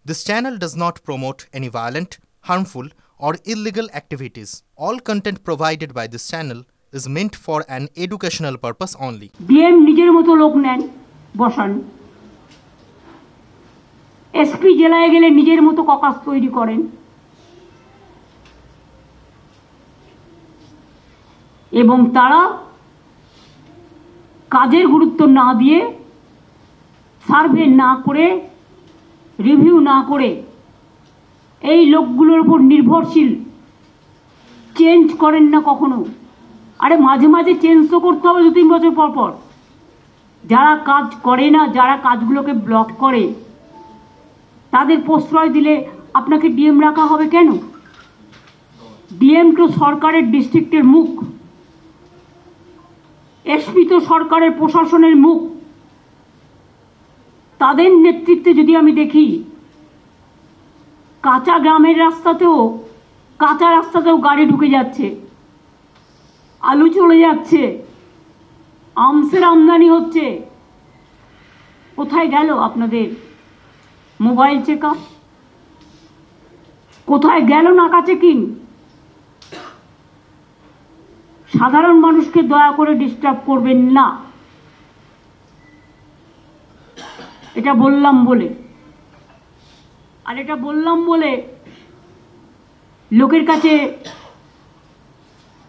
This channel does not promote any violent, harmful, or illegal activities. All content provided by this channel is meant for an educational purpose only. DM নিজের মতো লোক নেন, বসান। SP জেলায় গেলে নিজের মতো ককাস তৈরি করেন। এবং তারা কাজের গুরুত্ব না দিয়ে, সার্ভে না করে, রিভিউ না করে এই লোকগুলোর উপর নির্ভরশীল, চেঞ্জ করেন না কখনো। আরে মাঝে মাঝে চেঞ্জ তো করতে হবে 2-3 বছর পর পর। যারা কাজ করে না, যারা কাজগুলোকে ব্লক করে, তাদের প্রশ্রয় দিলে আপনাকে ডিএম রাখা হবে কেন? ডিএম তো সরকারের ডিস্ট্রিক্টের মুখ, এসপি তো সরকারের প্রশাসনের মুখ। তাদের নেতৃত্বে যদি আমি দেখি, কাঁচা গ্রামের রাস্তাতেও, কাঁচা রাস্তাতেও গাড়ি ঢুকে যাচ্ছে, আলু চলে যাচ্ছে, আমসের আমদানি হচ্ছে। কোথায় গেল আপনাদের মোবাইল চেক আপ? কোথায় গেল নাকা চেকিং? সাধারণ মানুষকে দয়া করে ডিস্টার্ব করবেন না, এটা বললাম বলে। আর এটা বললাম বলে লোকের কাছে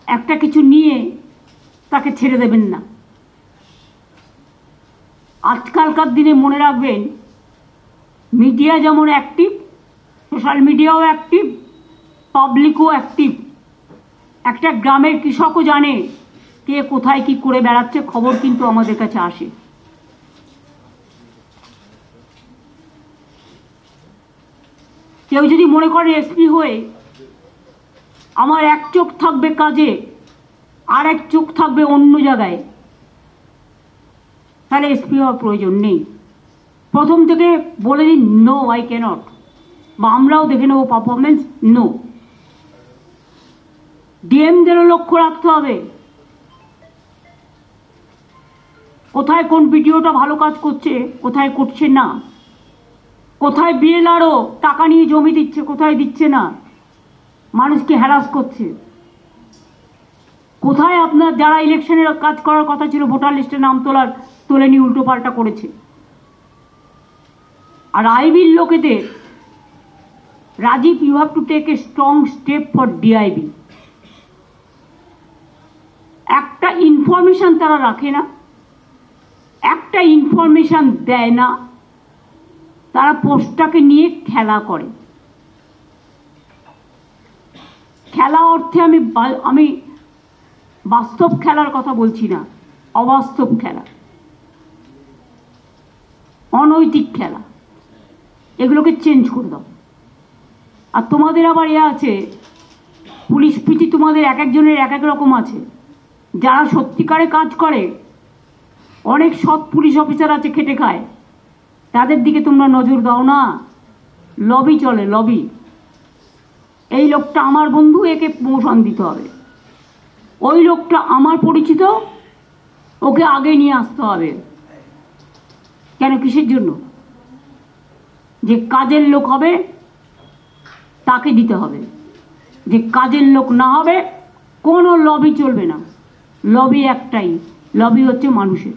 একটা কিছু নিয়ে তাকে ছেড়ে দেবেন না। আজকালকার দিনে মনে রাখবেন, মিডিয়া যেমন অ্যাক্টিভ, সোশ্যাল মিডিয়াও অ্যাক্টিভ, পাবলিকও অ্যাক্টিভ। একটা গ্রামের কৃষকও জানে কে কোথায় কি করে বেড়াচ্ছে, খবর কিন্তু আমাদের কাছে আসে। কেউ যদি মনে করে এসপি হয়ে আমার এক চোখ থাকবে কাজে আর এক চোখ থাকবে অন্য জায়গায়, তাহলে এসপি হওয়ার প্রয়োজন নেই। প্রথম থেকে বলে দিন, নো, আই ক্যানট, বা আমরাও দেখে নেবো পারফরমেন্স, নো। ডিএমদেরও লক্ষ্য রাখতে হবে কোথায় কোন ভিডিওটা ভালো কাজ করছে, কোথায় করছে না, কোথায় বিএলআরও টাকা নিয়ে জমি দিচ্ছে, কোথায় দিচ্ছে না, মানুষকে হ্যারাস করছে, কোথায় আপনার যারা ইলেকশনের কাজ করার কথা ছিল, ভোটার লিস্টে নাম তোলেনি, উল্টো পাল্টা করেছে। আর আইবির লোকেদের, Rajiv, you have to take a strong step for DIB. একটা ইনফরমেশন তারা রাখে না, একটা ইনফরমেশন দেয় না, তারা পোস্টটাকে নিয়ে খেলা করে। খেলা অর্থে আমি বাস্তব খেলার কথা বলছি না, অবাস্তব খেলা, অনৈতিক খেলা, এগুলোকে চেঞ্জ করে দাও। আর তোমাদের আবার আছে, পুলিশ প্রীতি তোমাদের এক একজনের এক এক রকম আছে। যারা সত্যিকারে কাজ করে, অনেক সৎ পুলিশ অফিসার আছে, খেটে খায়, তাদের দিকে তোমরা নজর দাও না। লবি চলে, লবি। এই লোকটা আমার বন্ধু, একে প্রমোশন দিতে হবে, ওই লোকটা আমার পরিচিত, ওকে আগে নিয়ে আসতে হবে। কেন, কিসের জন্য? যে কাজের লোক হবে তাকে দিতে হবে, যে কাজের লোক না হবে কোনো লবি চলবে না। লবি একটাই, লবি হচ্ছে মানুষের।